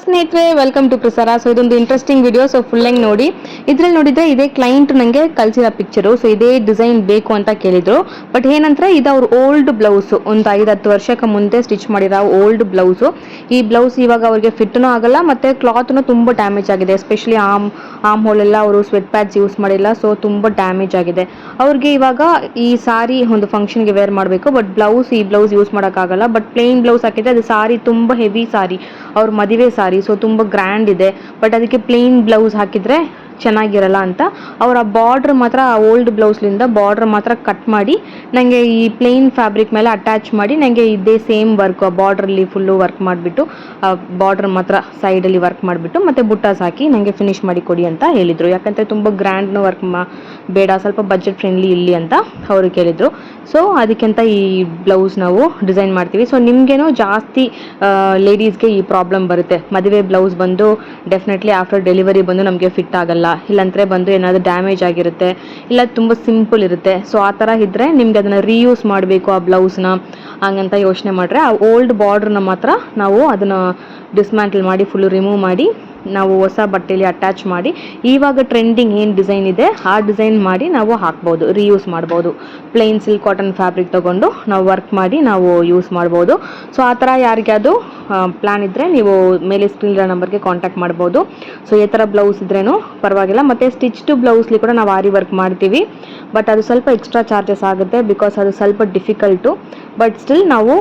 ಸ್ನೇಹಿತರೆ, welcome to ಪ್ರಸಾರ. So ಇದೊಂದು ಇಂಟ್ರೆಸ್ಟಿಂಗ್ ವಿಡಿಯೋ. ಸೊ ಫುಲ್ ಆಗಿ ನೋಡಿ. ಇದ್ರಲ್ಲಿ ನೋಡಿದ್ರೆ ಇದೇ ಕ್ಲೈಂಟ್ ನನಗೆ ಕಳ್ಸಿರೋ ಪಿಕ್ಚರು. ಸೊ ಇದೇ ಡಿಸೈನ್ ಬೇಕು ಅಂತ ಕೇಳಿದ್ರು. ಬಟ್ ಏನಂದ್ರೆ ಇದು ಅವ್ರ ಓಲ್ಡ್ ಬ್ಲೌಸ್, ಒಂದು 5-10 ವರ್ಷಕ್ಕೆ ಮುಂದೆ ಸ್ಟಿಚ್ ಮಾಡಿರೋ ಓಲ್ಡ್ ಬ್ಲೌಸು. ಈ ಬ್ಲೌಸ್ ಇವಾಗ ಅವ್ರಿಗೆ ಫಿಟ್ನೂ ಆಗಲ್ಲ, ಮತ್ತೆ ಕ್ಲಾತ್ನು ತುಂಬ ಡ್ಯಾಮೇಜ್ ಆಗಿದೆ. ಎಸ್ಪೆಷಲಿ ಆಮ್ ಹೋಲ್ ಎಲ್ಲ ಅವರು ಸ್ವೆಟ್ ಪ್ಯಾಡ್ಸ್ ಯೂಸ್ ಮಾಡಿಲ್ಲ, ಸೊ ತುಂಬ ಡ್ಯಾಮೇಜ್ ಆಗಿದೆ. ಅವ್ರಿಗೆ ಇವಾಗ ಈ ಸಾರಿ ಒಂದು ಫಂಕ್ಷನ್ಗೆ ವೇರ್ ಮಾಡಬೇಕು, ಬಟ್ ಈ ಬ್ಲೌಸ್ ಯೂಸ್ ಮಾಡೋಕ್ಕಾಗಲ್ಲ. ಬಟ್ ಪ್ಲೇನ್ ಬ್ಲೌಸ್ ಹಾಕಿದ್ರೆ ಅದು ಸಾರಿ ತುಂಬ ಹೆವಿ ಸಾರಿ, ಅವ್ರ ಮದುವೆ ಸಾರಿ, ಸೊ ತುಂಬ ಗ್ರ್ಯಾಂಡ್ ಇದೆ. ಬಟ್ ಅದಕ್ಕೆ ಪ್ಲೇನ್ ಬ್ಲೌಸ್ ಹಾಕಿದ್ರೆ ಚೆನ್ನಾಗಿರಲ್ಲ ಅಂತ ಅವರ ಬಾರ್ಡ್ರ್ ಮಾತ್ರ ಓಲ್ಡ್ ಬ್ಲೌಸ್ಲಿಂದ ಬಾರ್ಡ್ರ್ ಮಾತ್ರ ಕಟ್ ಮಾಡಿ ನನಗೆ ಈ ಪ್ಲೇನ್ ಫ್ಯಾಬ್ರಿಕ್ ಮೇಲೆ ಅಟ್ಯಾಚ್ ಮಾಡಿ ನನಗೆ ಇದೇ ಸೇಮ್ ವರ್ಕ್ ಬಾರ್ಡ್ರಲ್ಲಿ ಫುಲ್ಲು ವರ್ಕ್ ಮಾಡಿಬಿಟ್ಟು ಬಾರ್ಡ್ರ್ ಮಾತ್ರ ಸೈಡಲ್ಲಿ ವರ್ಕ್ ಮಾಡಿಬಿಟ್ಟು ಮತ್ತು ಬುಟ್ಟಾಸ್ ಹಾಕಿ ನನಗೆ ಫಿನಿಶ್ ಮಾಡಿ ಕೊಡಿ ಅಂತ ಹೇಳಿದರು. ಯಾಕಂದರೆ ತುಂಬ ಗ್ರ್ಯಾಂಡ್ನ ವರ್ಕ್ ಬೇಡ, ಸ್ವಲ್ಪ ಬಜೆಟ್ ಫ್ರೆಂಡ್ಲಿ ಇಲ್ಲಿ ಅಂತ ಅವರು ಕೇಳಿದರು. ಸೊ ಅದಕ್ಕಿಂತ ಈ ಬ್ಲೌಸ್ ನಾವು ಡಿಸೈನ್ ಮಾಡ್ತೀವಿ. ಸೊ ನಿಮಗೇನೋ ಜಾಸ್ತಿ ಲೇಡೀಸ್ಗೆ ಈ ಪ್ರಾಬ್ಲಮ್ ಬರುತ್ತೆ. ಮದುವೆ ಬ್ಲೌಸ್ ಬಂದು ಡೆಫಿನೆಟ್ಲಿ ಆಫ್ಟರ್ ಡೆಲಿವರಿ ಬಂದು ನಮಗೆ ಫಿಟ್ ಆಗಲ್ಲ, ಇಲ್ಲಾಂದರೆ ಬಂದು ಏನಾದರೂ ಡ್ಯಾಮೇಜ್ ಆಗಿರುತ್ತೆ, ಇಲ್ಲ ತುಂಬ ಸಿಂಪಲ್ ಇರುತ್ತೆ. ಸೊ ಆ ಥರ ಇದ್ದರೆ ನಿಮ್ಗೆ ಅದನ್ನು ರೀಯೂಸ್ ಮಾಡಬೇಕು ಆ ಬ್ಲೌಸ್ನ ಹಂಗಂತ ಯೋಚನೆ ಮಾಡಿದ್ರೆ ಆ ಓಲ್ಡ್ ಬಾರ್ಡ್ರನ್ನ ಮಾತ್ರ ನಾವು ಅದನ್ನು ಡಿಸ್ಮ್ಯಾಂಟಲ್ ಮಾಡಿ ಫುಲ್ಲು ರಿಮೂವ್ ಮಾಡಿ ನಾವು ಹೊಸ ಬಟ್ಟೆಯಲ್ಲಿ ಅಟ್ಯಾಚ್ ಮಾಡಿ ಇವಾಗ ಟ್ರೆಂಡಿಂಗ್ ಏನು ಡಿಸೈನ್ ಇದೆ ಆ ಡಿಸೈನ್ ಮಾಡಿ ನಾವು ಹಾಕ್ಬೋದು, ರೀಯೂಸ್ ಮಾಡ್ಬೋದು. ಪ್ಲೇನ್ ಸಿಲ್ಕ್ ಕಾಟನ್ ಫ್ಯಾಬ್ರಿಕ್ ತೊಗೊಂಡು ನಾವು ವರ್ಕ್ ಮಾಡಿ ನಾವು ಯೂಸ್ ಮಾಡ್ಬೋದು. ಸೊ ಆ ಥರ ಯಾರಿಗಾದ್ರು ಪ್ಲ್ಯಾನ್ ಇದ್ದರೆ ನೀವು ಮೇಲೆ ಸ್ಕ್ರೀನ್ ನಂಬರ್ಗೆ ಕಾಂಟ್ಯಾಕ್ಟ್ ಮಾಡ್ಬೋದು. ಸೊ ಈ ಥರ ಬ್ಲೌಸ್ ಇದ್ರೇನು ಪರವಾಗಿಲ್ಲ. ಮತ್ತು ಸ್ಟಿಚ್ಡ್ ಬ್ಲೌಸ್ಲಿ ಕೂಡ ನಾವು ಆರಿ ವರ್ಕ್ ಮಾಡ್ತೀವಿ, ಬಟ್ ಅದು ಸ್ವಲ್ಪ ಎಕ್ಸ್ಟ್ರಾ ಚಾರ್ಜಸ್ ಆಗುತ್ತೆ, ಬಿಕಾಸ್ ಅದು ಸ್ವಲ್ಪ ಡಿಫಿಕಲ್ಟು. ಬಟ್ ಸ್ಟಿಲ್ ನಾವು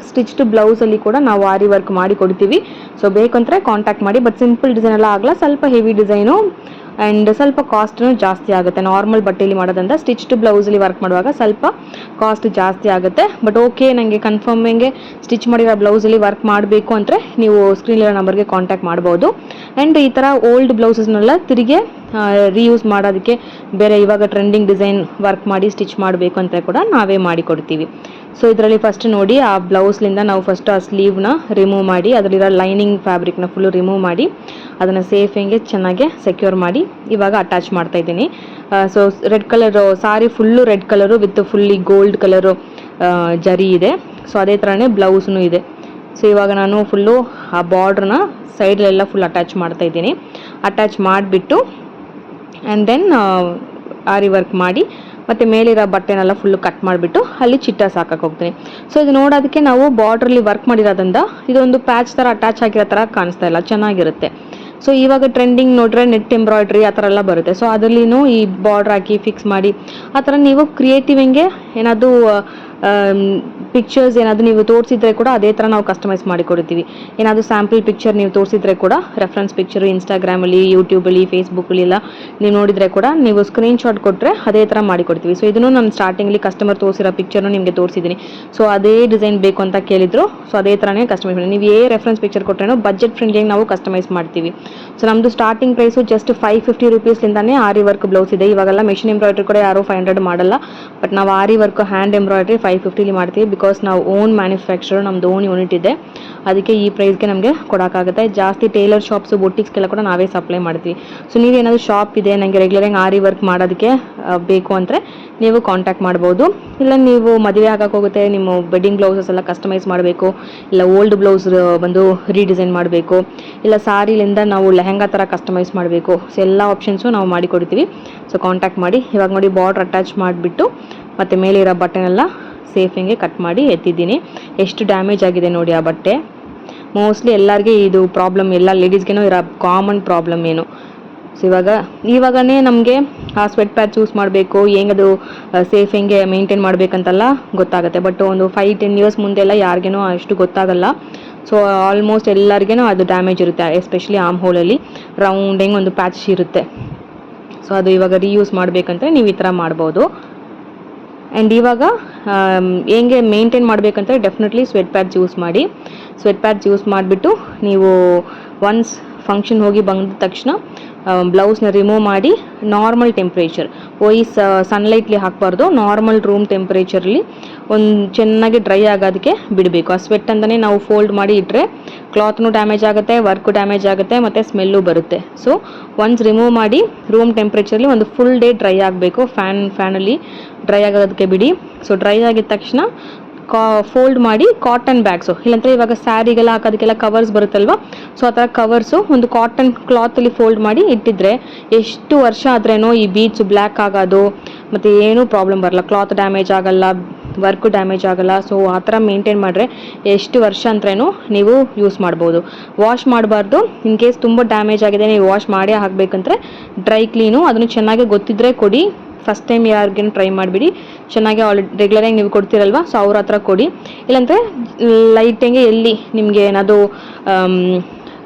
ಸ್ಟಿಚ್ಡ್ ಬ್ಲೌಸಲ್ಲಿ ಕೂಡ ನಾವು ಆರಿ ವರ್ಕ್ ಮಾಡಿ ಕೊಡ್ತೀವಿ. ಸೊ ಬೇಕಂದರೆ ಕಾಂಟ್ಯಾಕ್ಟ್ ಮಾಡಿ. ಬಟ್ ಸಿಂಪಲ್ ಡಿಸೈನ್ ಎಲ್ಲ ಆಗಲ್ಲ, ಸ್ವಲ್ಪ ಹೆವಿ ಡಿಸೈನು ಆ್ಯಂಡ್ ಸ್ವಲ್ಪ ಕಾಸ್ಟ್ನು ಜಾಸ್ತಿ ಆಗುತ್ತೆ. ನಾರ್ಮಲ್ ಬಟ್ಟೆಯಲ್ಲಿ ಮಾಡೋದ್ರಿಂದ ಸ್ಟಿಚ್ಡ್ ಬ್ಲೌಸಲ್ಲಿ ವರ್ಕ್ ಮಾಡುವಾಗ ಸ್ವಲ್ಪ ಕಾಸ್ಟ್ ಜಾಸ್ತಿ ಆಗುತ್ತೆ. ಬಟ್ ಓಕೆ, ನನಗೆ ಕನ್ಫರ್ಮಿಂಗೆ ಸ್ಟಿಚ್ ಮಾಡಿರೋ ಬ್ಲೌಸಲ್ಲಿ ವರ್ಕ್ ಮಾಡಬೇಕು ಅಂದರೆ ನೀವು ಸ್ಕ್ರೀನಿರೋ ನಂಬರ್ಗೆ ಕಾಂಟ್ಯಾಕ್ಟ್ ಮಾಡ್ಬೋದು. ಆ್ಯಂಡ್ ಈ ಥರ ಓಲ್ಡ್ ಬ್ಲೌಸಸ್ನೆಲ್ಲ ತಿರುಗಿ ರೀಯೂಸ್ ಮಾಡೋದಕ್ಕೆ ಬೇರೆ ಇವಾಗ ಟ್ರೆಂಡಿಂಗ್ ಡಿಸೈನ್ ವರ್ಕ್ ಮಾಡಿ ಸ್ಟಿಚ್ ಮಾಡಬೇಕು ಅಂತ ಕೂಡ ನಾವೇ ಮಾಡಿಕೊಡ್ತೀವಿ. ಸೊ ಇದರಲ್ಲಿ ಫಸ್ಟ್ ನೋಡಿ, ಆ ಬ್ಲೌಸ್ಲಿಂದ ನಾವು ಫಸ್ಟ್ ಆ ಸ್ಲೀವ್ನ ರಿಮೂವ್ ಮಾಡಿ ಅದರಲ್ಲಿರೋ ಲೈನಿಂಗ್ ಫ್ಯಾಬ್ರಿಕ್ನ ಫುಲ್ಲು ರಿಮೂವ್ ಮಾಡಿ ಅದನ್ನು ಸೇಫಿಂಗೆ ಚೆನ್ನಾಗಿ ಸೆಕ್ಯೂರ್ ಮಾಡಿ ಇವಾಗ ಅಟ್ಯಾಚ್ ಮಾಡ್ತಾ ಇದ್ದೀನಿ. So red colour sorry full red colour with fully gold colour ಜರಿ ಇದೆ. ಸೊ ಅದೇ ಥರನೇ ಬ್ಲೌಸ್ನು ಇದೆ. ಸೊ ಇವಾಗ ನಾನು ಫುಲ್ಲು ಆ ಬಾರ್ಡ್ರನ್ನ ಸೈಡಲ್ಲೆಲ್ಲ ಫುಲ್ ಅಟ್ಯಾಚ್ ಮಾಡ್ತಾ ಇದ್ದೀನಿ. ಅಟ್ಯಾಚ್ ಮಾಡಿಬಿಟ್ಟು ಆ್ಯಂಡ್ ದೆನ್ ಆರಿ ವರ್ಕ್ ಮಾಡಿ ಮತ್ತು ಮೇಲಿರೋ ಬಟ್ಟೆನೆಲ್ಲ ಫುಲ್ಲು ಕಟ್ ಮಾಡಿಬಿಟ್ಟು ಅಲ್ಲಿ ಚಿಟ್ಟಾಸ್ ಹಾಕಕ್ಕೆ ಹೋಗ್ತೀನಿ. ಸೊ ಇದು ನೋಡೋದಕ್ಕೆ ನಾವು ಬಾರ್ಡ್ರಲ್ಲಿ ವರ್ಕ್ ಮಾಡಿರೋದ್ರಿಂದ ಇದೊಂದು ಪ್ಯಾಚ್ ಥರ ಅಟ್ಯಾಚ್ ಆಗಿರೋ ಥರ ಕಾಣಿಸ್ತಾ ಇಲ್ಲ, ಚೆನ್ನಾಗಿರುತ್ತೆ. ಸೊ ಇವಾಗ ಟ್ರೆಂಡಿಂಗ್ ನೋಡ್ರೆ ನೆಟ್ ಎಂಬ್ರಾಯ್ಡ್ರಿ ಆ ಥರ ಎಲ್ಲ ಬರುತ್ತೆ. ಸೊ ಅದರಲ್ಲಿನೂ ಈ ಬಾರ್ಡ್ರ್ ಹಾಕಿ ಫಿಕ್ಸ್ ಮಾಡಿ ಆ ಥರ ನೀವು ಕ್ರಿಯೇಟಿವಿಂಗೆ ಏನಾದರೂ ಪಿಕ್ಚರ್ಸ್ ಏನಾದರೂ ನೀವು ತೋರಿಸಿದ್ರೆ ಕೂಡ ಅದೇ ಥರ ನಾವು ಕಸ್ಟಮೈಸ್ ಮಾಡಿ ಕೊಡ್ತೀವಿ. ಏನಾದರೂ ಸ್ಯಾಂಪಲ್ ಪಿಕ್ಚರ್ ನೀವು ತೋರಿಸಿದ್ರೆ ಕೂಡ ರೆಫರೆನ್ಸ್ ಪಿಕ್ಚರು ಇನ್ಸ್ಟಾಗ್ರಾಮಲ್ಲಿ, ಯೂಟ್ಯೂಬಲ್ಲಿ, ಫೇಸ್ಬುಕ್ಕಲ್ಲಿ ಎಲ್ಲ ನೀವು ನೋಡಿದರೆ ಕೂಡ ನೀವು ಸ್ಕ್ರೀನ್ಶಾಟ್ ಕೊಟ್ಟರೆ ಅದೇ ಥರ ಮಾಡಿ ಕೊಡ್ತೀವಿ. ಸೊ ಇದನ್ನು ನಾನು ಸ್ಟಾರ್ಟಿಂಗಲ್ಲಿ ಕಸ್ಟಮರ್ ತೋರಿಸಿರೋ ಪಿಕ್ಚರ್ನು ನಿಮಗೆ ತೋರಿಸಿದ್ದೀನಿ. ಸೊ ಅದೇ ಡಿಸೈನ್ ಬೇಕು ಅಂತ ಕೇಳಿದ್ರು. ಸೊ ಅದೇ ಥರನೇ ಕಸ್ಟಮೈಸ್ ಮಾಡಿ ನೀವು ರೆಫರೆನ್ಸ್ ಪಿಕ್ಚರ್ ಕೊಟ್ಟರೆ ಬಜೆಟ್ ಫ್ರೆಂಡ್ಲಿಯಾಗಿ ನಾವು ಕಸ್ಟಮೈಸ್ ಮಾಡ್ತೀವಿ. ಸೊ ನಮ್ಮದು ಸ್ಟಾರ್ಟಿಂಗ್ ಪ್ರೈಸು ಜಸ್ಟ್ 550 ರೂಪೀಸ್ಲಿಂದಾನೇ ಆರಿ ವರ್ಕ್ ಬ್ಲೌಸ್ ಇದೆ. ಇವಾಗೆಲ್ಲ ಮೆಷಿನ್ ಎಂಬ್ರಾಯ್ಡ್ರಿ ಕೂಡ ಯಾರು 500 ಮಾಡಲ್ಲ, ಬಟ್ ನಾವು ಆರಿ ವರ್ಕ್ ಹ್ಯಾಂಡ್ ಎಂಬ್ರಾಯ್ಡ್ರಿ 550 ಮಾಡ್ತೀವಿ. ಬಿಕಾಸ್ ನಾವು ಓನ್ ಮ್ಯಾನುಫ್ಯಾಕ್ಚರ್, ನಮ್ಮದು ಓನ್ ಯೂನಿಟ್ ಇದೆ, ಅದಕ್ಕೆ ಈ ಪ್ರೈಸ್ಗೆ ನಮಗೆ ಕೊಡೋಕ್ಕಾಗುತ್ತೆ. ಜಾಸ್ತಿ ಟೇಲರ್ ಶಾಪ್ಸು, ಬೊಟಿಕ್ಸ್ಗೆಲ್ಲ ಕೂಡ ನಾವೇ ಸಪ್ಲೈ ಮಾಡ್ತೀವಿ. ಸೊ ನೀವೇನಾದರೂ ಶಾಪ್ ಇದೆ ನನಗೆ ರೆಗ್ಯುಲರಾಗಿ ಆರಿ ವರ್ಕ್ ಮಾಡೋದಕ್ಕೆ ಬೇಕು ಅಂದರೆ ನೀವು ಕಾಂಟ್ಯಾಕ್ಟ್ ಮಾಡ್ಬೋದು. ಇಲ್ಲ ನೀವು ಮದುವೆ ಆಗಕ್ಕೆ ಹೋಗುತ್ತೆ, ನಿಮ್ಮ ವೆಡ್ಡಿಂಗ್ ಬ್ಲೌಸಸ್ ಎಲ್ಲ ಕಸ್ಟಮೈಸ್ ಮಾಡಬೇಕು, ಇಲ್ಲ ಓಲ್ಡ್ ಬ್ಲೌಸ್ ಬಂದು ರೀಡಿಸೈನ್ ಮಾಡಬೇಕು, ಇಲ್ಲ ಸಾರಿಲಿಂದ ನಾವು ಲೆಹಂಗಾ ಥರ ಕಸ್ಟಮೈಸ್ ಮಾಡಬೇಕು. ಸೊ ಎಲ್ಲ ಆಪ್ಷನ್ಸು ನಾವು ಮಾಡಿಕೊಡ್ತೀವಿ. ಸೊ ಕಾಂಟ್ಯಾಕ್ಟ್ ಮಾಡಿ. ಇವಾಗ ನೋಡಿ ಬಾರ್ಡ್ರ್ ಅಟ್ಯಾಚ್ ಮಾಡಿಬಿಟ್ಟು ಮತ್ತು ಮೇಲಿರೋ ಬಟ್ಟೆನೆಲ್ಲ ಸೇಫಿಂಗೆ ಕಟ್ ಮಾಡಿ ಎತ್ತಿದ್ದೀನಿ. ಎಷ್ಟು ಡ್ಯಾಮೇಜ್ ಆಗಿದೆ ನೋಡಿ ಆ ಬಟ್ಟೆ. ಮೋಸ್ಟ್ಲಿ ಎಲ್ಲರಿಗೆ ಇದು ಪ್ರಾಬ್ಲಮ್, ಎಲ್ಲ ಲೇಡೀಸ್ಗೇನೋ ಇರೋ ಕಾಮನ್ ಪ್ರಾಬ್ಲಮ್ ಏನು. ಸೊ ಇವಾಗನೇ ನಮಗೆ ಆ ಸ್ವೆಟ್ ಪ್ಯಾಡ್ಸ್ ಯೂಸ್ ಮಾಡಬೇಕು, ಹೆಂಗದು ಸೇಫಿಂಗೆ ಮೇಂಟೈನ್ ಮಾಡಬೇಕಂತೆಲ್ಲ ಗೊತ್ತಾಗುತ್ತೆ. ಬಟ್ ಒಂದು 5-10 ಇಯರ್ಸ್ ಮುಂದೆಲ್ಲ ಯಾರಿಗೇನೋ ಅಷ್ಟು ಗೊತ್ತಾಗಲ್ಲ. ಸೊ ಆಲ್ಮೋಸ್ಟ್ ಎಲ್ಲರಿಗೇನೋ ಅದು ಡ್ಯಾಮೇಜ್ ಇರುತ್ತೆ, ಎಸ್ಪೆಷಲಿ ಆಮ್ ಹೋಲಲ್ಲಿ ರೌಂಡ್ ಹೆಂಗೆ ಒಂದು ಪ್ಯಾಚ್ ಇರುತ್ತೆ. ಸೊ ಅದು ಇವಾಗ ರೀಯೂಸ್ ಮಾಡಬೇಕಂದ್ರೆ ನೀವು ಈ ಥರ ಮಾಡ್ಬೋದು. ಆ್ಯಂಡ್ ಇವಾಗ ಹೆಂಗೆ ಮೇಂಟೈನ್ ಮಾಡಬೇಕಂದ್ರೆ ಡೆಫಿನೆಟ್ಲಿ ಸ್ವೆಟ್ ಪ್ಯಾಡ್ಸ್ ಯೂಸ್ ಮಾಡಿ. ಸ್ವೆಟ್ ಪ್ಯಾಡ್ಸ್ ಯೂಸ್ ಮಾಡಿಬಿಟ್ಟು ನೀವು ಒನ್ಸ್ ಫಂಕ್ಷನ್ ಹೋಗಿ ಬಂದ ತಕ್ಷಣ ಬ್ಲೌಸ್ನ ರಿಮೂವ್ ಮಾಡಿ ನಾರ್ಮಲ್ ಟೆಂಪ್ರೇಚರ್, ಸನ್ಲೈಟ್ಲಿ ಹಾಕಬಾರ್ದು, ನಾರ್ಮಲ್ ರೂಮ್ ಟೆಂಪ್ರೇಚರಲ್ಲಿ ಒಂದು ಚೆನ್ನಾಗಿ ಡ್ರೈ ಆಗೋದಕ್ಕೆ ಬಿಡಬೇಕು. ಆ ಸ್ವೆಟ್ ಅಂತಲೇ ನಾವು ಫೋಲ್ಡ್ ಮಾಡಿ ಇಟ್ಟರೆ ಕ್ಲಾತ್ನು ಡ್ಯಾಮೇಜ್ ಆಗುತ್ತೆ, ವರ್ಕು ಡ್ಯಾಮೇಜ್ ಆಗುತ್ತೆ, ಮತ್ತು ಸ್ಮೆಲ್ಲು ಬರುತ್ತೆ. ಸೊ ಒನ್ಸ್ ರಿಮೂವ್ ಮಾಡಿ ರೂಮ್ ಟೆಂಪ್ರೇಚರ್ಲಿ ಒಂದು ಫುಲ್ ಡೇ ಡ್ರೈ ಆಗಬೇಕು. ಫ್ಯಾನಲ್ಲಿ ಡ್ರೈ ಆಗೋದಕ್ಕೆ ಬಿಡಿ. ಸೊ ಡ್ರೈ ಆಗಿದ ತಕ್ಷಣ ಫೋಲ್ಡ್ ಮಾಡಿ ಕಾಟನ್ ಬ್ಯಾಗ್ಸು, ಇಲ್ಲಾಂದರೆ ಇವಾಗ ಸ್ಯಾರಿಗೆಲ್ಲ ಹಾಕೋದಕ್ಕೆಲ್ಲ ಕವರ್ಸ್ ಬರುತ್ತಲ್ವ, ಸೊ ಆ ಥರ ಕವರ್ಸು ಒಂದು ಕಾಟನ್ ಕ್ಲಾತಲ್ಲಿ ಫೋಲ್ಡ್ ಮಾಡಿ ಇಟ್ಟಿದ್ರೆ ಎಷ್ಟು ವರ್ಷ ಆದ್ರೇನೋ ಈ ಬೀಡ್ಸು ಬ್ಲ್ಯಾಕ್ ಆಗೋದು ಮತ್ತು ಏನೂ ಪ್ರಾಬ್ಲಮ್ ಬರಲ್ಲ, ಕ್ಲಾತ್ ಡ್ಯಾಮೇಜ್ ಆಗಲ್ಲ, ವರ್ಕು ಡ್ಯಾಮೇಜ್ ಆಗಲ್ಲ. ಸೊ ಆ ಥರ ಮೇಂಟೈನ್ ಮಾಡಿದ್ರೆ ಎಷ್ಟು ವರ್ಷ ಅಂದ್ರೂ ನೀವು ಯೂಸ್ ಮಾಡ್ಬೋದು. ವಾಶ್ ಮಾಡಬಾರ್ದು. ಇನ್ ಕೇಸ್ ತುಂಬ ಡ್ಯಾಮೇಜ್ ಆಗಿದೆ, ನೀವು ವಾಶ್ ಮಾಡೇ ಹಾಕಬೇಕಂದ್ರೆ ಡ್ರೈ ಕ್ಲೀನು ಅದನ್ನು ಚೆನ್ನಾಗಿ ಗೊತ್ತಿದ್ರೆ ಕೊಡಿ. ಫಸ್ಟ್ ಟೈಮ್ ಯಾರಿಗೇನು ಟ್ರೈ ಮಾಡಿಬಿಡಿ, ಚೆನ್ನಾಗಿ ರೆಗ್ಯುಲರಾಗಿ ನೀವು ಕೊಡ್ತೀರಲ್ವ, ಸೊ ಅವ್ರ ಹತ್ರ ಕೊಡಿ. ಇಲ್ಲಾಂದರೆ ಲೈಟಿಂಗೆ ಎಲ್ಲಿ ನಿಮಗೆ ಏನಾದರೂ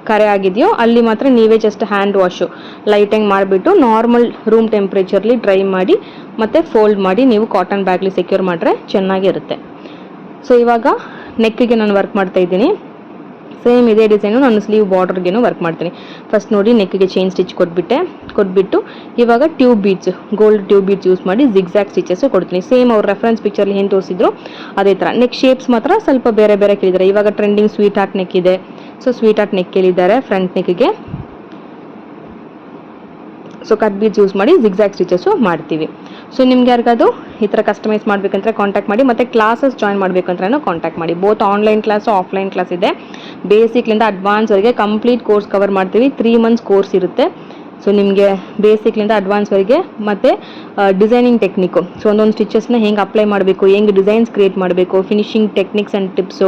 ಕರೆ ಆಗಿದೆಯೋ ಅಲ್ಲಿ ಮಾತ್ರ ನೀವೇ ಜಸ್ಟ್ ಹ್ಯಾಂಡ್ ವಾಶು ಲೈಟಾಗಿ ಮಾಡಿಬಿಟ್ಟು ನಾರ್ಮಲ್ ರೂಮ್ ಟೆಂಪ್ರೇಚರ್ಲಿ ಡ್ರೈ ಮಾಡಿ ಮತ್ತು ಫೋಲ್ಡ್ ಮಾಡಿ ನೀವು ಕಾಟನ್ ಬ್ಯಾಗ್ಲಿ ಸೆಕ್ಯೂರ್ ಮಾಡಿದ್ರೆ ಚೆನ್ನಾಗಿರುತ್ತೆ. ಸೊ ಇವಾಗ ನೆಕ್ಕಿಗೆ ನಾನು ವರ್ಕ್ ಮಾಡ್ತಾ ಇದ್ದೀನಿ. ಸೇಮ್ ಇದೇ ಡಿಸೈನು ನಾನು ಸ್ಲೀವ್ ಬಾರ್ಡರ್ಗೇನು ವರ್ಕ್ ಮಾಡ್ತೀನಿ. ಫಸ್ಟ್ ನೋಡಿ ನೆಕ್ಕಿಗೆ ಚೈನ್ ಸ್ಟಿಚ್ ಕೊಟ್ಬಿಟ್ಟು ಇವಾಗ tube beads, gold tube beads use ಮಾಡಿ ಜಿಗ್ಜ್ಯಾಗ್ ಸ್ಟಿಚಸ್ಸು ಕೊಡ್ತೀನಿ. ಸೇಮ್ ಅವ್ರ ರೆಫರೆನ್ಸ್ ಪಿಕ್ಚರ್ಲಿ ಏನು ತೋರಿಸಿದ್ರು ಅದೇ ಥರ. ನೆಕ್ ಶೇಪ್ಸ್ ಮಾತ್ರ ಸ್ವಲ್ಪ ಬೇರೆ ಬೇರೆ ಕೇಳಿದ್ದಾರೆ. ಇವಾಗ ಟ್ರೆಂಡಿಂಗ್ ಸ್ವೀಟ್ ಹಾರ್ಟ್ ನೆಕ್ ಇದೆ, ಸೊ ಸ್ವೀಟ್ ಹಾರ್ಟ್ ನೆಕ್ ಕೇಳಿದ್ದಾರೆ ಫ್ರಂಟ್ ನೆಕ್ಕಿಗೆ. ಸೊ ಕಟ್ ಬೀಡ್ಸ್ ಯೂಸ್ ಮಾಡಿ ಜಿಗ್ಜ್ಯಾಗ್ ಸ್ಟಿಚಸ್ಸು ಮಾಡ್ತೀವಿ. ಸೊ ನಿಮ್ಗೆ ಯಾರಿಗಾದ್ರು ಈ ಥರ ಕಸ್ಟಮೈಸ್ ಮಾಡಬೇಕಂದ್ರೆ ಕಾಂಟ್ಯಾಕ್ಟ್ ಮಾಡಿ, ಮತ್ತು ಕ್ಲಾಸಸ್ ಜಾಯಿನ್ ಮಾಡಬೇಕಂದ್ರೂ ಕಾಂಟ್ಯಾಕ್ಟ್ ಮಾಡಿ. Both online class offline class ಇದೆ. ಬೇಸಿಕ್ಲಿಂದ ಅಡ್ವಾನ್ಸ್ವರೆಗೆ ಕಂಪ್ಲೀಟ್ ಕೋರ್ಸ್ ಕವರ್ ಮಾಡ್ತೀವಿ. 3 months ಕೋರ್ಸ್ ಇರುತ್ತೆ. ಸೊ ನಿಮಗೆ ಬೇಸಿಕ್ಲಿಂದ ಅಡ್ವಾನ್ಸ್ವರೆಗೆ ಮತ್ತು ಡಿಸೈನಿಂಗ್ ಟೆಕ್ನಿಕ್ಕು, ಸೊ ಒಂದೊಂದು ಸ್ಟಿಚಸ್ನ ಹೆಂಗೆ ಅಪ್ಲೈ ಮಾಡಬೇಕು, ಹೆಂಗೆ ಡಿಸೈನ್ಸ್ ಕ್ರಿಯೇಟ್ ಮಾಡಬೇಕು, finishing techniques and tips,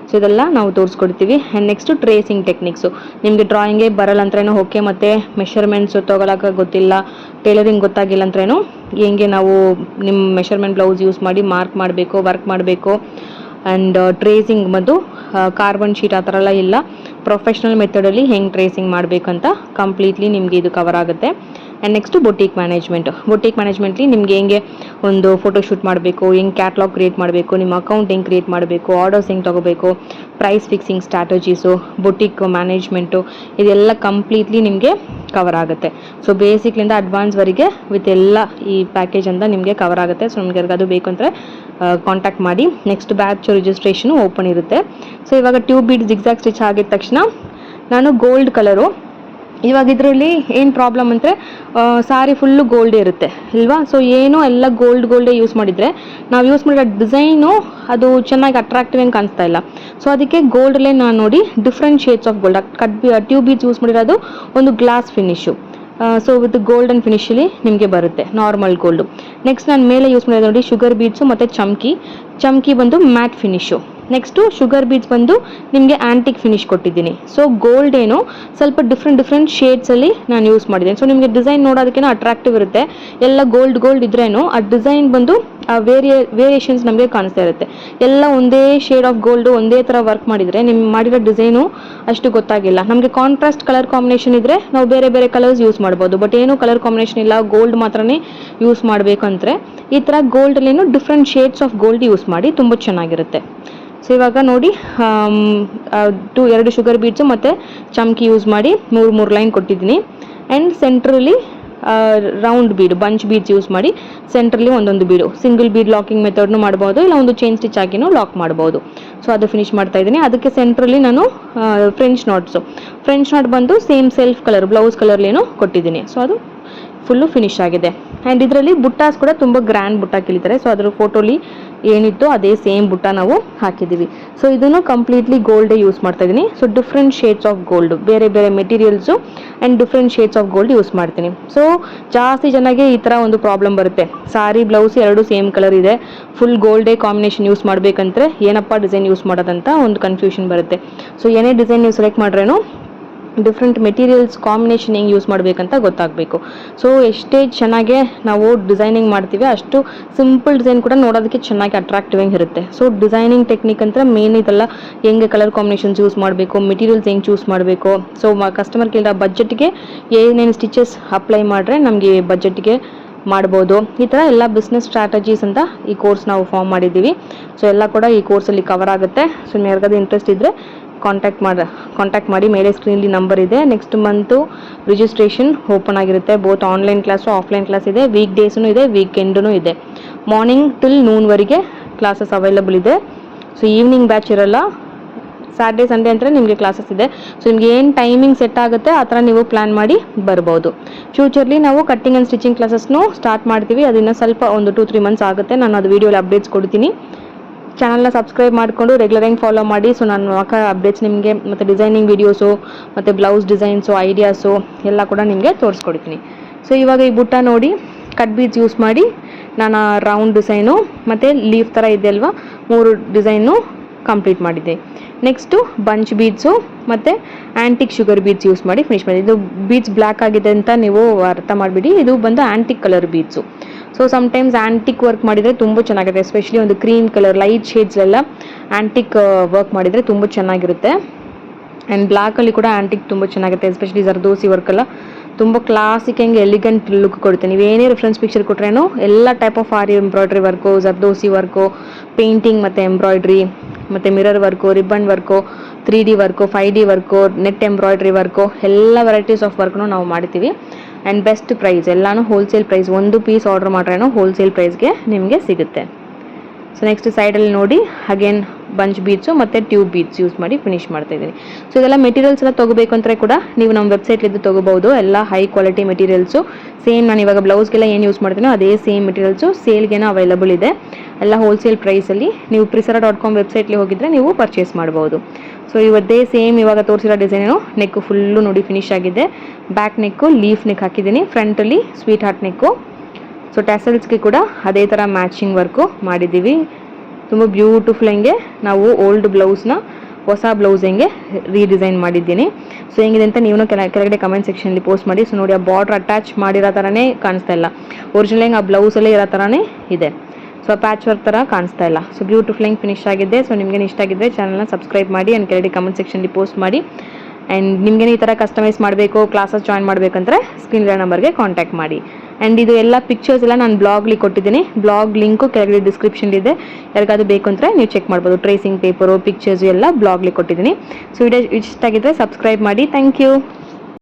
so ಇದೆಲ್ಲ ನಾವು ತೋರಿಸ್ಕೊಡ್ತೀವಿ. And next tracing techniques. ನಿಮಗೆ ಡ್ರಾಯಿಂಗೇ ಬರಲ್ಲ ಅಂದ್ರೇನು ಓಕೆ, ಮತ್ತು ಮೆಷರ್ಮೆಂಟ್ಸು ತೊಗೊಳಕ್ಕೆ ಗೊತ್ತಿಲ್ಲ, ಟೈಲರಿಂಗ್ ಗೊತ್ತಾಗಿಲ್ಲ ಅಂದ್ರೇನು ಹೆಂಗೆ ನಾವು ನಿಮ್ಮ ಮೆಷರ್ಮೆಂಟ್ ಬ್ಲೌಸ್ ಯೂಸ್ ಮಾಡಿ ಮಾರ್ಕ್ ಮಾಡಬೇಕು, ವರ್ಕ್ ಮಾಡಬೇಕು. ಆ್ಯಂಡ್ ಟ್ರೇಸಿಂಗ್ ಬಂದು ಕಾರ್ಬನ್ ಶೀಟ್ ಆ ಥರ ಎಲ್ಲ ಇಲ್ಲ, ಪ್ರೊಫೆಷ್ನಲ್ ಮೆಥಡಲ್ಲಿ ಹೆಂಗೆ ಟ್ರೇಸಿಂಗ್ ಮಾಡಬೇಕಂತ ಕಂಪ್ಲೀಟ್ಲಿ ನಿಮಗೆ ಇದು ಕವರ್ ಆಗುತ್ತೆ. ಆ್ಯಂಡ್ ನೆಕ್ಸ್ಟು ಬೊಟೀಕ್ ಮ್ಯಾನೇಜ್ಮೆಂಟ್ಲಿ ನಿಮಗೆ ಹೆಂಗೆ ಒಂದು ಫೋಟೋಶೂಟ್ ಮಾಡಬೇಕು, ಹೆಂಗೆ ಕ್ಯಾಟ್ಲಾಗ್ ಕ್ರಿಯೇಟ್ ಮಾಡಬೇಕು, ನಿಮ್ಮ ಅಕೌಂಟ್ ಹೆಂಗೆ ಕ್ರಿಯೇಟ್ ಮಾಡಬೇಕು, ಆರ್ಡರ್ಸ್ ಹೆಂಗೆ ತೊಗೋಬೇಕು, price fixing strategies, boutique management, ಇದೆಲ್ಲ ಕಂಪ್ಲೀಟ್ಲಿ ನಿಮಗೆ ಕವರ್ ಆಗುತ್ತೆ. ಸೊ ಬೇಸಿಕ್ಲಿಂದ ಅಡ್ವಾನ್ಸ್ವರೆಗೆ ವಿತ್ ಎಲ್ಲ ಈ ಪ್ಯಾಕೇಜ್ ಅಂತ ನಿಮಗೆ ಕವರ್ ಆಗುತ್ತೆ. ಸೊ ನಿಮಗೆ ಅದು ಬೇಕು ಅಂದರೆ ಕಾಂಟ್ಯಾಕ್ಟ್ ಮಾಡಿ. ನೆಕ್ಸ್ಟ್ ಬ್ಯಾಚ್ ರಿಜಿಸ್ಟ್ರೇಷನು ಓಪನ್ ಇರುತ್ತೆ. ಸೊ ಇವಾಗ ಟ್ಯೂಬ್ ಬೀಡ್ ಜಿಗ್ಜ್ಯಾಗ್ ಸ್ಟಿಚ್ ಆಗಿದ ತಕ್ಷಣ ನಾನು ಗೋಲ್ಡ್ ಕಲರು, ಇವಾಗ ಇದರಲ್ಲಿ ಏನು ಪ್ರಾಬ್ಲಮ್ ಅಂದರೆ ಸಾರಿ ಫುಲ್ಲು ಗೋಲ್ಡೇ ಇರುತ್ತೆ ಇಲ್ವಾ. ಸೊ ಏನೋ ಎಲ್ಲ ಗೋಲ್ಡೇ ಯೂಸ್ ಮಾಡಿದರೆ ನಾವು ಯೂಸ್ ಮಾಡಿರೋ ಡಿಸೈನು ಅದು ಚೆನ್ನಾಗಿ ಅಟ್ರಾಕ್ಟಿವ್ ಆಗಿ ಕಾಣಿಸ್ತಾ ಇಲ್ಲ. ಸೊ ಅದಕ್ಕೆ ಗೋಲ್ಡಲ್ಲೇ ನಾನು ನೋಡಿ different shades of gold tube beads use ಮಾಡಿರೋದು ಒಂದು glass finish. So with golden ಫಿನಿಶಲ್ಲಿ ನಿಮಗೆ ಬರುತ್ತೆ, ನಾರ್ಮಲ್ ಗೋಲ್ಡು. ನೆಕ್ಸ್ಟ್ ನಾನು ಮೇಲೆ ಯೂಸ್ ಮಾಡಿರೋದು ನೋಡಿ ಶುಗರ್ ಬೀಡ್ಸು ಮತ್ತು ಚಮ್ಕಿ ಬಂದು mat finish. Next sugar beads ಬಂದು ನಿಮಗೆ ಆ್ಯಂಟಿಕ್ ಫಿನಿಶ್ ಕೊಟ್ಟಿದ್ದೀನಿ. ಸೊ ಗೋಲ್ಡ್ ಏನು ಸ್ವಲ್ಪ ಡಿಫ್ರೆಂಟ್ ಶೇಡ್ಸಲ್ಲಿ ನಾನು ಯೂಸ್ ಮಾಡಿದ್ದೀನಿ. ಸೊ ನಿಮಗೆ ಡಿಸೈನ್ ನೋಡೋದಕ್ಕೇನೋ ಅಟ್ರಾಕ್ಟಿವ್ ಇರುತ್ತೆ. ಎಲ್ಲ ಗೋಲ್ಡ್ ಇದ್ರೇನು ಆ ಡಿಸೈನ್ ಬಂದು ಆ ವೇರಿಯೇಷನ್ಸ್ ನಮಗೆ ಕಾಣಿಸ್ತಾ ಇರುತ್ತೆ. ಎಲ್ಲ ಒಂದೇ ಶೇಡ್ ಆಫ್ ಗೋಲ್ಡು ಒಂದೇ ಥರ ವರ್ಕ್ ಮಾಡಿದರೆ ನಿಮ್ಮ ಮಾಡಿರೋ ಡಿಸೈನು ಅಷ್ಟು ಗೊತ್ತಾಗಿಲ್ಲ. ನಮಗೆ ಕಾಂಟ್ರಾಸ್ಟ್ ಕಲರ್ ಕಾಂಬಿನೇಷನ್ ಇದ್ದರೆ ನಾವು ಬೇರೆ ಕಲರ್ಸ್ ಯೂಸ್ ಮಾಡ್ಬೋದು. ಬಟ್ ಏನೂ ಕಲರ್ ಕಾಂಬಿನೇಷನ್ ಇಲ್ಲ, ಗೋಲ್ಡ್ ಮಾತ್ರನೇ ಯೂಸ್ ಮಾಡಬೇಕಂದ್ರೆ ಈ ಥರ ಗೋಲ್ಡಲ್ಲೇನು different shades of gold use ಮಾಡಿ ತುಂಬ ಚೆನ್ನಾಗಿರುತ್ತೆ. ಸೊ ಇವಾಗ ನೋಡಿ 2 ಶುಗರ್ ಬೀಡ್ಸು ಮತ್ತು ಚಮ್ಕಿ ಯೂಸ್ ಮಾಡಿ 3 ಲೈನ್ ಕೊಟ್ಟಿದ್ದೀನಿ. ಆ್ಯಂಡ್ ಸೆಂಟ್ರಲ್ಲಿ ರೌಂಡ್ ಬೀಡು ಬಂಚ್ ಬೀಡ್ಸ್ ಯೂಸ್ ಮಾಡಿ ಸೆಂಟ್ರಲ್ಲಿ ಒಂದೊಂದು ಬೀಡು, ಸಿಂಗಲ್ ಬೀಡ್ ಲಾಕಿಂಗ್ ಮೆಥಡ್ನು ಮಾಡ್ಬೋದು, ಇಲ್ಲ ಒಂದು ಚೈನ್ ಸ್ಟಿಚ್ ಹಾಕಿನೂ ಲಾಕ್ ಮಾಡ್ಬೋದು. ಸೊ ಅದು ಫಿನಿಶ್ ಮಾಡ್ತಾ ಇದ್ದೀನಿ. ಅದಕ್ಕೆ ಸೆಂಟ್ರಲ್ಲಿ ನಾನು ಫ್ರೆಂಚ್ ನಾಟ್ ಬಂದು ಸೇಮ್ ಸೆಲ್ಫ್ ಕಲರ್ ಬ್ಲೌಸ್ ಕಲರ್ಲೇನೋ ಕೊಟ್ಟಿದ್ದೀನಿ. ಸೊ ಅದು ಫುಲ್ಲು ಫಿನಿಶ್ ಆಗಿದೆ. ಆ್ಯಂಡ್ ಇದರಲ್ಲಿ ಬುಟ್ಟಾಸ್ ಕೂಡ ತುಂಬ ಗ್ರ್ಯಾಂಡ್ ಬುಟ್ಟ ಕೇಳಿದ್ದಾರೆ. ಸೊ ಅದರ ಫೋಟೋಲಿ ಏನಿತ್ತು ಅದೇ ಸೇಮ್ ಬುಟ್ಟ ನಾವು ಹಾಕಿದ್ದೀವಿ. ಸೊ ಇದನ್ನು ಕಂಪ್ಲೀಟ್ಲಿ ಗೋಲ್ಡೇ ಯೂಸ್ ಮಾಡ್ತಾ ಇದ್ದೀನಿ. So different shades of gold, ಬೇರೆ materials and different shades of gold use ಮಾಡ್ತೀನಿ. ಸೊ ಜಾಸ್ತಿ ಜನಗೆ ಈ ಥರ ಒಂದು ಪ್ರಾಬ್ಲಮ್ ಬರುತ್ತೆ, ಸಾರಿ ಬ್ಲೌಸ್ ಎರಡು ಸೇಮ್ ಕಲರ್ ಇದೆ, ಫುಲ್ ಗೋಲ್ಡೇ ಕಾಂಬಿನೇಷನ್ ಯೂಸ್ ಮಾಡಬೇಕಂದ್ರೆ ಏನಪ್ಪ ಡಿಸೈನ್ ಯೂಸ್ ಮಾಡೋದಂತ ಒಂದು ಕನ್ಫ್ಯೂಷನ್ ಬರುತ್ತೆ. ಸೊ ಏನೇ ಡಿಸೈನ್ ನೀವು ಸೆಲೆಕ್ಟ್ ಮಾಡ್ರೇನು ಡಿಫ್ರೆಂಟ್ ಮೆಟೀರಿಯಲ್ಸ್ ಕಾಂಬಿನೇಷನ್ ಹೆಂಗೆ ಯೂಸ್ ಮಾಡಬೇಕಂತ ಗೊತ್ತಾಗಬೇಕು. ಸೊ ಎಷ್ಟೇ ಚೆನ್ನಾಗೆ ನಾವು ಡಿಸೈನಿಂಗ್ ಮಾಡ್ತೀವಿ ಅಷ್ಟು ಸಿಂಪಲ್ ಡಿಸೈನ್ ಕೂಡ ನೋಡೋದಕ್ಕೆ ಚೆನ್ನಾಗಿ ಅಟ್ರಾಕ್ಟಿವ್ ಆಗಿ ಇರುತ್ತೆ. ಸೊ ಡಿಸೈನಿಂಗ್ ಟೆಕ್ನಿಕ್ ಅಂತ ಮೇನ್ ಇದೆಲ್ಲ ಹೆಂಗೆ ಕಲರ್ ಕಾಂಬಿನೇಷನ್ಸ್ ಯೂಸ್ ಮಾಡಬೇಕು, ಮೆಟೀರಿಯಲ್ಸ್ ಹೆಂಗೆ ಚೂಸ್ ಮಾಡಬೇಕು. ಸೊ ಕಸ್ಟಮರ್ ಕೇಳಿದ ಬಜೆಟ್ಗೆ ಏನೇನು ಸ್ಟಿಚಸ್ ಅಪ್ಲೈ ಮಾಡಿದ್ರೆ ನಮಗೆ ಬಜೆಟ್ಗೆ ಮಾಡ್ಬೋದು. ಈ ಥರ ಎಲ್ಲ ಬಿಸ್ನೆಸ್ ಸ್ಟ್ರಾಟಜೀಸ್ ಅಂತ ಈ ಕೋರ್ಸ್ ನಾವು ಫಾರ್ಮ್ ಮಾಡಿದ್ದೀವಿ. ಸೊ ಎಲ್ಲ ಕೂಡ ಈ ಕೋರ್ಸಲ್ಲಿ ಕವರ್ ಆಗುತ್ತೆ. ಸೊ ಯಾರಿಗಾದ್ರೂ ಇಂಟ್ರೆಸ್ಟ್ ಇದ್ದರೆ ಕಾಂಟ್ಯಾಕ್ಟ್ ಮಾಡಿ. ಮೇಲೆ ಸ್ಕ್ರೀನಲ್ಲಿ ನಂಬರ್ ಇದೆ. ನೆಕ್ಸ್ಟ್ ಮಂತು ರಿಜಿಸ್ಟ್ರೇಷನ್ ಓಪನ್ ಆಗಿರುತ್ತೆ. Both online class offline class ಇದೆ, ವೀಕ್ ಡೇಸೂ ಇದೆ, ವೀಕೆಂಡೂ ಇದೆ. ಮಾರ್ನಿಂಗ್ ಟಿಲ್ noonವರೆಗೆ ಕ್ಲಾಸಸ್ ಅವೈಲಬಲ್ ಇದೆ. ಸೊ ಈವ್ನಿಂಗ್ ಬ್ಯಾಚ್ ಇರಲ್ಲ, ಸ್ಯಾಟರ್ಡೇ ಸಂಡೇ ಅಂದರೆ ನಿಮಗೆ ಕ್ಲಾಸಸ್ ಇದೆ. ಸೊ ನಿಮಗೆ ಏನು ಟೈಮಿಂಗ್ ಸೆಟ್ ಆಗುತ್ತೆ ಆ ಥರ ನೀವು ಪ್ಲ್ಯಾನ್ ಮಾಡಿ ಬರ್ಬೋದು. ಫ್ಯೂಚರ್ಲಿ ನಾವು ಕಟ್ಟಿಂಗ್ ಆ್ಯಂಡ್ ಸ್ಟಿಚಿಂಗ್ ಕ್ಲಾಸಸ್ನು ಸ್ಟಾರ್ಟ್ ಮಾಡ್ತೀವಿ. ಅದನ್ನು ಸ್ವಲ್ಪ ಒಂದು 2-3 months ಆಗುತ್ತೆ. ನಾನು ಅದು ವೀಡಿಯೋಲಿ ಅಪ್ಡೇಟ್ಸ್ ಕೊಡ್ತೀನಿ. ಚಾನಲ್ನ ಸಬ್ಸ್ಕ್ರೈಬ್ ಮಾಡಿಕೊಂಡು ರೆಗ್ಯುಲರಾಗಿ ಫಾಲೋ ಮಾಡಿ. ಸೊ ನಾನು ಹಾಕೋ ಅಪ್ಡೇಟ್ಸ್ ನಿಮಗೆ ಮತ್ತು ಡಿಸೈನಿಂಗ್ ವೀಡಿಯೋಸು ಮತ್ತು ಬ್ಲೌಸ್ ಡಿಸೈನ್ಸು ಐಡಿಯಾಸು ಎಲ್ಲ ಕೂಡ ನಿಮಗೆ ತೋರಿಸ್ಕೊಡ್ತೀನಿ. ಸೊ ಇವಾಗ ಈ ಬುಟ್ಟ ನೋಡಿ ಕಟ್ ಬೀಡ್ಸ್ ಯೂಸ್ ಮಾಡಿ ನಾನು ರೌಂಡ್ ಡಿಸೈನು ಮತ್ತು ಲೀಫ್ ಥರ ಇದೆ ಅಲ್ವಾ 3 ಡಿಸೈನು ಕಂಪ್ಲೀಟ್ ಮಾಡಿದ್ದೆ. ನೆಕ್ಸ್ಟು ಬಂಚ್ ಬೀಡ್ಸು ಮತ್ತು ಆ್ಯಂಟಿಕ್ ಶುಗರ್ ಬೀಡ್ಸ್ ಯೂಸ್ ಮಾಡಿ ಫಿನಿಶ್ ಮಾಡಿ. ಇದು ಬೀಡ್ಸ್ ಬ್ಲ್ಯಾಕ್ ಆಗಿದೆ ಅಂತ ನೀವು ಅರ್ಥ ಮಾಡಿಬಿಡಿ, ಇದು ಬಂದು antique colour beads. So sometimes antique work ಮಾಡಿದರೆ ತುಂಬ ಚೆನ್ನಾಗಿದೆ, ಎಸ್ಪೆಷಲಿ ಒಂದು ಕ್ರೀಮ್ ಕಲರ್ ಲೈಟ್ ಶೇಡ್ಸ್ಲೆಲ್ಲ ಆ್ಯಂಟಿಕ್ ವರ್ಕ್ ಮಾಡಿದರೆ ತುಂಬ ಚೆನ್ನಾಗಿರುತ್ತೆ. ಆ್ಯಂಡ್ ಬ್ಲ್ಯಾಕಲ್ಲಿ ಕೂಡ ಆ್ಯಂಟಿಕ್ ತುಂಬ ಚೆನ್ನಾಗಿರುತ್ತೆ, ಎಸ್ಪೆಷಲಿ ಜರ್ದೋಸಿ ವರ್ಕೆಲ್ಲ ತುಂಬ ಕ್ಲಾಸಿಕ್ ಹೆಂಗೆ ಎಲಿಗೆಂಟ್ ಲುಕ್ ಕೊಡುತ್ತೆ. ನೀವೇನೇ ರೆಫರೆನ್ಸ್ ಪಿಕ್ಚರ್ ಕೊಟ್ರೇನು ಎಲ್ಲ type of aari embroidery work, zardozi work, painting ಮತ್ತು ಎಂಬ್ರಾಯ್ಡ್ರಿ ಮತ್ತು mirror work, ribbon work, 3D work, 5D work, net embroidery work, ಎಲ್ಲ ವೆರೈಟೀಸ್ ಆಫ್ ವರ್ಕ್ನು ನಾವು ಮಾಡ್ತೀವಿ. ಆ್ಯಂಡ್ ಬೆಸ್ಟ್ ಪ್ರೈಸ್, ಎಲ್ಲನೂ ಹೋಲ್ಸೇಲ್ ಪ್ರೈಸ್, ಒಂದು ಪೀಸ್ ಆರ್ಡರ್ ಮಾಡ್ರೇನೋ ಹೋಲ್ಸೇಲ್ ಪ್ರೈಸ್ಗೆ ನಿಮಗೆ ಸಿಗುತ್ತೆ. ಸೊ ನೆಕ್ಸ್ಟ್ ಸೈಡಲ್ಲಿ ನೋಡಿ ಅಗೇನ್ ಬಂಚ್ ಬೀಡ್ಸು ಮತ್ತು ಟ್ಯೂಬ್ ಬೀಡ್ಸ್ ಯೂಸ್ ಮಾಡಿ ಫಿನಿಶ್ ಮಾಡ್ತಾಯಿದ್ದೀನಿ. ಸೊ ಇದೆಲ್ಲ ಮೆಟೀರಿಯಲ್ಸ್ ಎಲ್ಲ ತೊಗೋಬೇಕು ಅಂದರೆ ಕೂಡ ನೀವು ನಮ್ಮ ವೆಬ್ಸೈಟ್ಲಿದ್ದು ತೊಗೋಬೋದು. ಎಲ್ಲ ಹೈ ಕ್ವಾಲಿಟಿ ಮೆಟೀರಿಯಲ್ಸು, ಸೇಮ್ ನಾನು ಇವಾಗ ಬ್ಲೌಸ್ಗೆಲ್ಲ ಏನು ಯೂಸ್ ಮಾಡ್ತೀನೋ ಅದೇ ಸೇಮ್ ಮೆಟೀರಿಯಲ್ಸು ಸೇಲ್ಗೇನೋ ಅವೈಲಬಲ್ ಇದೆ. ಎಲ್ಲ ಹೋಲ್ಸೇಲ್ ಪ್ರೈಸಲ್ಲಿ ನೀವು prisara.com ವೆಬ್ಸೈಟ್ಲಿ ಹೋಗಿದ್ರೆ ನೀವು ಪರ್ಚೇಸ್ ಮಾಡ್ಬೋದು. ಸೊ ಇವತ್ತೇ ಸೇಮ್ ಇವಾಗ ತೋರಿಸಿರೋ ಡಿಸೈನು ನೆಕ್ಕು ಫುಲ್ಲು ನೋಡಿ ಫಿನಿಶ್ ಆಗಿದೆ. ಬ್ಯಾಕ್ ನೆಕ್ಕು ಲೀಫ್ ನೆಕ್ ಹಾಕಿದ್ದೀನಿ, ಫ್ರಂಟಲ್ಲಿ ಸ್ವೀಟ್ ಹಾರ್ಟ್ ನೆಕ್ಕು. ಸೊ ಟ್ಯಾಸಲ್ಸ್ಗೆ ಕೂಡ ಅದೇ ಥರ ಮ್ಯಾಚಿಂಗ್ ವರ್ಕು ಮಾಡಿದ್ದೀವಿ. ತುಂಬ ಬ್ಯೂಟಿಫುಲ್ ಹೆಂಗೆ ನಾವು ಓಲ್ಡ್ ಬ್ಲೌಸ್ನ ಹೊಸ ಬ್ಲೌಸ್ ಹೆಂಗೆ ರೀಡಿಸೈನ್ ಮಾಡಿದ್ದೀನಿ. ಸೊ ಹೆಂಗಿದೆ ಅಂತ ನೀವು ಕೆಳಗಡೆ ಕಮೆಂಟ್ ಸೆಕ್ಷನಲ್ಲಿ ಪೋಸ್ಟ್ ಮಾಡಿ. ಸೊ ನೋಡಿ ಆ ಬಾರ್ಡ್ರ್ ಅಟ್ಯಾಚ್ ಮಾಡಿರೋ ಥರನೇ ಕಾಣಿಸ್ತಾ ಇಲ್ಲ, ಒರಿಜಿನಲ್ ಹೆಂಗೆ ಆ ಬ್ಲೌಸಲ್ಲೇ ಇರೋ ಥರನೇ ಇದೆ. ಸೊ ಪ್ಯಾಚ್ ವರ್ಕ್ ಥರ ಕಾಣಿಸ್ತಾ ಇಲ್ಲ. ಸೊ ಬ್ಯೂಟಿಫುಲ್ ಹೆಂಗೆ ಫಿನಿಶ್ ಆಗಿದೆ. ಸೊ ನಿಮಗೆ ಇಷ್ಟ ಆಗಿದ್ದರೆ ಚಾನಲ್ನ ಸಬ್ಸ್ಕ್ರೈಬ್ ಮಾಡಿ ಆ್ಯಂಡ್ ಕೆಳಗಡೆ ಕಮೆಂಟ್ ಸೆಕ್ಷನಲ್ಲಿ ಪೋಸ್ಟ್ ಮಾಡಿ. ಆ್ಯಂಡ್ ನಿಮಗೆ ಈ ಥರ ಕಸ್ಟಮೈಸ್ ಮಾಡಬೇಕು, ಕ್ಲಾಸಸ್ ಜಾಯ್ನ್ ಮಾಡಬೇಕಂದ್ರೆ ಸ್ಕ್ರೀನ್ ನಂಬರ್ಗೆ ಕಾಂಟ್ಯಾಕ್ಟ್ ಮಾಡಿ. ಆ್ಯಂಡ್ ಇದು ಎಲ್ಲ ಪಿಕ್ಚರ್ಸ್ ಎಲ್ಲ ನಾನು ಬ್ಲಾಗ್ಲಿ ಕೊಟ್ಟಿದ್ದೀನಿ, ಬ್ಲಾಗ್ ಲಿಂಕು ಕೆಳಗಡೆ ಡಿಸ್ಕ್ರಿಪ್ಷನ್ಲಿದೆ, ಯಾರಿಗಾದ್ರು ಬೇಕು ಅಂದರೆ ನೀವು ಚೆಕ್ ಮಾಡ್ಬೋದು. ಟ್ರೇಸಿಂಗ್ ಪೇಪರು, ಪಿಕ್ಚರ್ಸು ಎಲ್ಲ ಬ್ಲಾಗ್ಲಿ ಕೊಟ್ಟಿದ್ದೀನಿ. ಸೊ ವಿಡಿಯೋ ಇಷ್ಟ ಆಗಿದ್ದರೆ ಸಬ್ಸ್ಕ್ರೈಬ್ ಮಾಡಿ. Thank you.